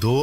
2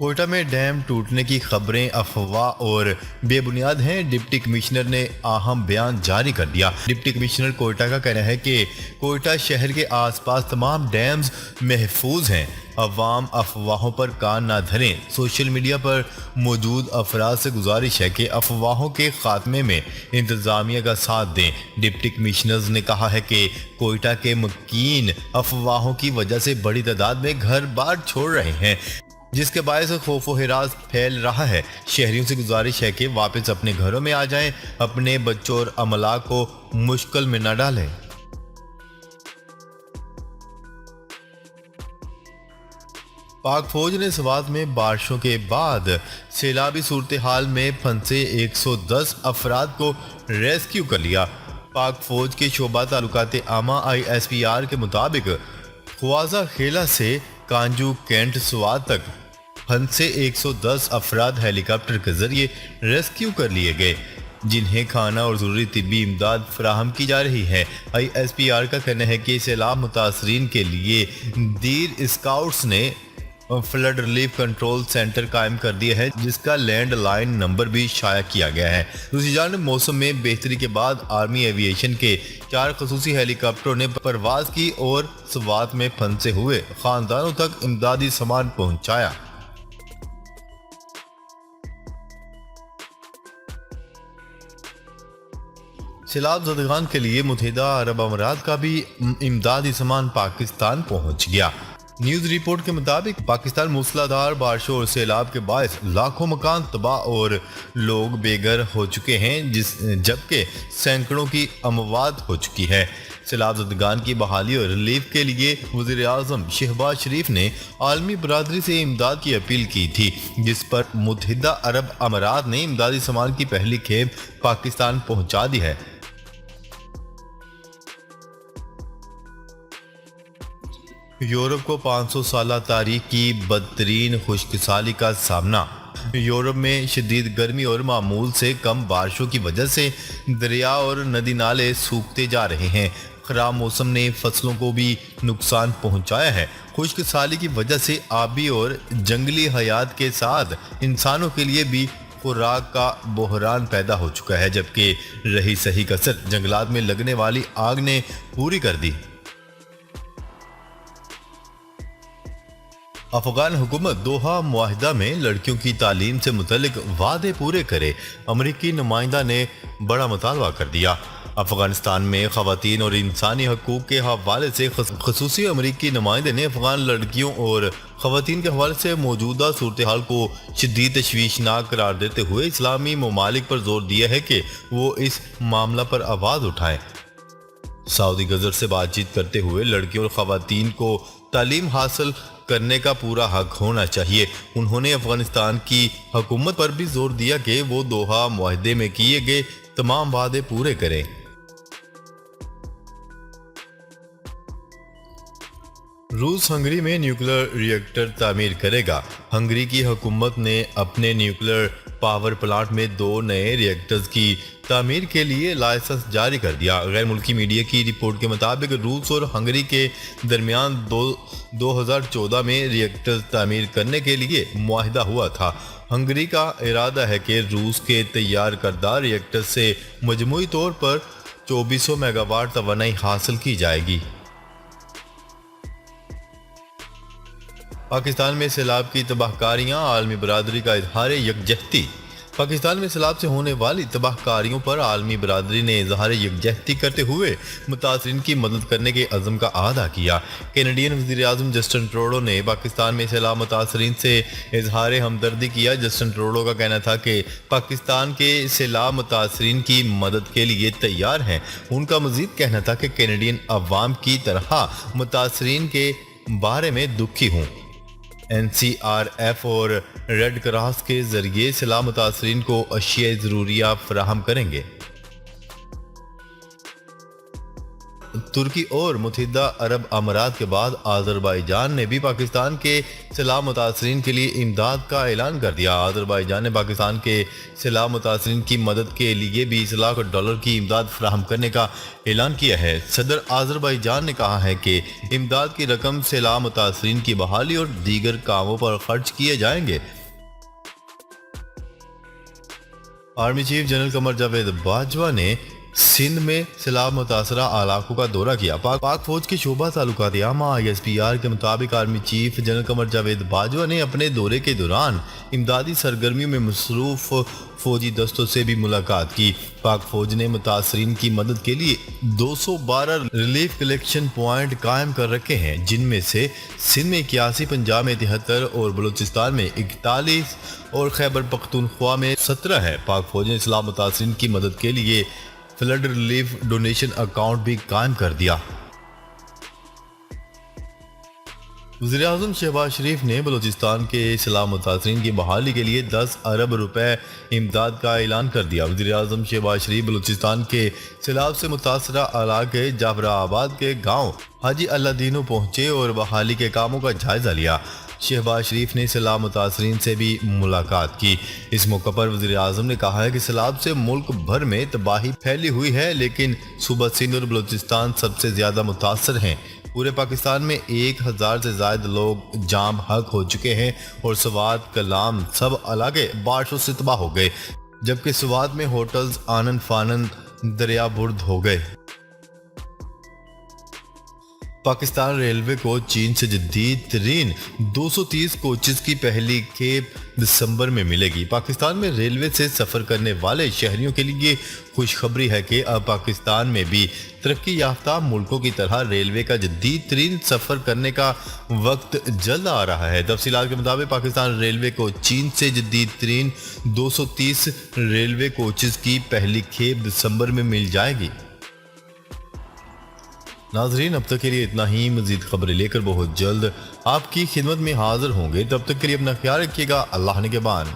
کوئٹہ میں ڈیم ٹوٹنے کی خبریں افواہ اور بے بنیاد ہیں، ڈپٹی کمشنر نے اہم بیان جاری کر دیا۔ ڈپٹی کمشنر کوئٹہ کا کہنا ہے کہ کوئٹہ شہر کے آس پاس تمام ڈیمز محفوظ ہیں، عوام افواہوں پر کان نہ دھریں۔ سوشل میڈیا پر موجود افراد سے گزارش ہے کہ افواہوں کے خاتمے میں انتظامیہ کا ساتھ دیں۔ ڈپٹی کمشنرز نے کہا ہے کہ کوئٹہ کے مکین افواہوں کی وجہ سے بڑی تعداد میں گھر بار چھوڑ رہے ہیں، جس کے باعث خوف و ہراس پھیل رہا ہے۔ شہریوں سے گزارش ہے کہ واپس اپنے گھروں میں آ جائیں، اپنے بچوں اور املاک کو مشکل میں نہ ڈالیں۔ پاک فوج نے سوات میں بارشوں کے بعد سیلابی صورتحال میں پھنسے 110 افراد کو ریسکیو کر لیا۔ پاک فوج کے شعبہ تعلقات عامہ ISPR کے مطابق خوازہ خیلہ سے کانجو کینٹ سوات تک پھنسے 110 افراد ہیلی کاپٹر کے ذریعے ریسکیو کر لیے گئے، جنہیں کھانا اور ضروری طبی امداد فراہم کی جا رہی ہے۔ ISPR کا کہنا ہے کہ سیلاب متاثرین کے لیے دیر اسکاؤٹس نے فلڈ ریلیف کنٹرول سینٹر قائم کر دیا ہے، جس کا لینڈ لائن نمبر بھی شائع کیا گیا ہے۔ دوسری جانب موسم میں بہتری کے بعد آرمی ایوی ایشن کے 4 خصوصی ہیلی کاپٹروں نے پرواز کی اور سوات میں پھنسے ہوئے خاندانوں تک امدادی سامان پہنچایا۔ سیلاب زدگان کے لیے متحدہ عرب امارات کا بھی امدادی سامان پاکستان پہنچ گیا۔ نیوز رپورٹ کے مطابق پاکستان موسلادھار بارشوں اور سیلاب کے باعث لاکھوں مکان تباہ اور لوگ بے گھر ہو چکے ہیں، جبکہ سینکڑوں کی اموات ہو چکی ہے۔ سیلاب زدگان کی بحالی اور ریلیف کے لیے وزیر اعظم شہباز شریف نے عالمی برادری سے امداد کی اپیل کی تھی، جس پر متحدہ عرب امارات نے امدادی سامان کی پہلی کھیپ پاکستان پہنچا دی ہے۔ یورپ کو 500 سالہ تاریخ کی بدترین خشک سالی کا سامنا۔ یورپ میں شدید گرمی اور معمول سے کم بارشوں کی وجہ سے دریا اور ندی نالے سوکھتے جا رہے ہیں۔ خراب موسم نے فصلوں کو بھی نقصان پہنچایا ہے۔ خشک سالی کی وجہ سے آبی اور جنگلی حیات کے ساتھ انسانوں کے لیے بھی خوراک کا بحران پیدا ہو چکا ہے، جبکہ رہی سہی کسر جنگلات میں لگنے والی آگ نے پوری کر دی۔ افغان حکومت دوحہ معاہدہ میں لڑکیوں کی تعلیم سے متعلق وعدے پورے کرے، امریکی نمائندہ نے بڑا مطالبہ کر دیا۔ افغانستان میں خواتین اور انسانی حقوق کے حوالے سے خصوصی امریکی نمائندے نے افغان لڑکیوں اور خواتین کے حوالے سے موجودہ صورتحال کو شدید تشویشناک قرار دیتے ہوئے اسلامی ممالک پر زور دیا ہے کہ وہ اس معاملہ پر آواز اٹھائیں۔ سعودی گزر سے بات چیت کرتے ہوئے لڑکیوں اور خواتین کو تعلیم حاصل کرنے کا پورا حق ہونا چاہیے۔ انہوں نے افغانستان کی حکومت پر بھی زور دیا کہ وہ دوحہ معاہدے میں کیے گئے تمام وعدے پورے کریں۔ روس ہنگری میں نیوکلیر ری ایکٹر تعمیر کرے گا۔ ہنگری کی حکومت نے اپنے نیوکلیر پاور پلانٹ میں 2 نئے ری ایکٹرز کی تعمیر کے لیے لائسنس جاری کر دیا۔ غیر ملکی میڈیا کی رپورٹ کے مطابق روس اور ہنگری کے درمیان 2014 میں ری ایکٹرز تعمیر کرنے کے لیے معاہدہ ہوا تھا۔ ہنگری کا ارادہ ہے کہ روس کے تیار کردہ ری ایکٹر سے مجموعی طور پر 2400 میگا واٹ توانائی حاصل کی جائے گی۔ پاکستان میں سیلاب کی تباہ کاریاں، عالمی برادری کا اظہار یکجہتی۔ پاکستان میں سیلاب سے ہونے والی تباہ کاریوں پر عالمی برادری نے اظہار یکجہتی کرتے ہوئے متاثرین کی مدد کرنے کے عزم کا اعادہ کیا۔ کینیڈین وزیر اعظم جسٹن ٹروڈو نے پاکستان میں سیلاب متاثرین سے اظہار ہمدردی کیا۔ جسٹن ٹروڈو کا کہنا تھا کہ پاکستان کے سیلاب متاثرین کی مدد کے لیے تیار ہیں۔ ان کا مزید کہنا تھا کہ کینیڈین عوام کی طرح متاثرین کے بارے میں دکھی ہوں۔ NCRF اور ریڈ کراس کے ذریعے سیلاب متاثرین کو اشیاء ضروریہ فراہم کریں گے۔ ترکی اور متحدہ عرب امارات کے بعد آذربائیجان نے بھی پاکستان کے سیلاب متاثرین کے لیے امداد کا اعلان کر دیا۔ آذربائیجان نے پاکستان کے سیلاب متاثرین کی مدد کے لیے $20 لاکھ کی امداد فراہم کرنے کا اعلان کیا ہے۔ صدر آذربائیجان نے کہا ہے کہ امداد کی رقم سیلاب متاثرین کی بحالی اور دیگر کاموں پر خرچ کیے جائیں گے۔ Army chief general Qamar Javed Bajwa نے سندھ میں سیلاب متاثرہ علاقوں کا دورہ کیا۔ پاک فوج کے شعبہ تعلقات عامہ ISPR کے مطابق army chief general Qamar Javed Bajwa نے اپنے دورے کے دوران امدادی سرگرمیوں میں مصروف فوجی دستوں سے بھی ملاقات کی۔ پاک فوج نے متاثرین کی مدد کے لیے 212 ریلیف کلیکشن پوائنٹ قائم کر رکھے ہیں، جن میں سے سندھ میں 81، پنجاب میں 73 اور بلوچستان میں 41 اور خیبر پختونخوا میں 17 ہے۔ پاک فوج نے سیلاب متاثرین کی مدد کے لیے فلڈ ریلیف ڈونیشن اکاؤنٹ بھی قائم کر دیا۔ وزیراعظم شہباز شریف نے بلوچستان کے سیلاب متاثرین کی بحالی کے لیے 10 ارب روپے امداد کا اعلان کر دیا۔ وزیراعظم شہباز شریف بلوچستان کے سیلاب سے متاثرہ علاقے جعفر آباد کے گاؤں حاجی اللہ دینو پہنچے اور بحالی کے کاموں کا جائزہ لیا۔ شہباز شریف نے سیلاب متاثرین سے بھی ملاقات کی۔ اس موقع پر وزیر اعظم نے کہا ہے کہ سیلاب سے ملک بھر میں تباہی پھیلی ہوئی ہے، لیکن صوبہ سندھ اور بلوچستان سب سے زیادہ متاثر ہیں۔ پورے پاکستان میں 1000 سے زائد لوگ جاں بحق ہو چکے ہیں اور سوات، کلام سب علاقے بارشوں سے تباہ ہو گئے، جبکہ سوات میں ہوٹلز آنن فانن دریا برد ہو گئے۔ پاکستان ریلوے کو چین سے جدید ترین 230 کوچز کی پہلی کھیپ دسمبر میں ملے گی۔ پاکستان میں ریلوے سے سفر کرنے والے شہریوں کے لیے خوشخبری ہے کہ اب پاکستان میں بھی ترقی یافتہ ملکوں کی طرح ریلوے کا جدید ترین سفر کرنے کا وقت جلد آ رہا ہے۔ تفصیلات کے مطابق پاکستان ریلوے کو چین سے جدید ترین 230 ریلوے کوچز کی پہلی کھیپ دسمبر میں مل جائے گی۔ ناظرین، اب تک کے لیے اتنا ہی۔ مزید خبریں لے کر بہت جلد آپ کی خدمت میں حاضر ہوں گے۔ تب تک کے لیے اپنا خیال رکھیے گا۔ اللہ نگہبان۔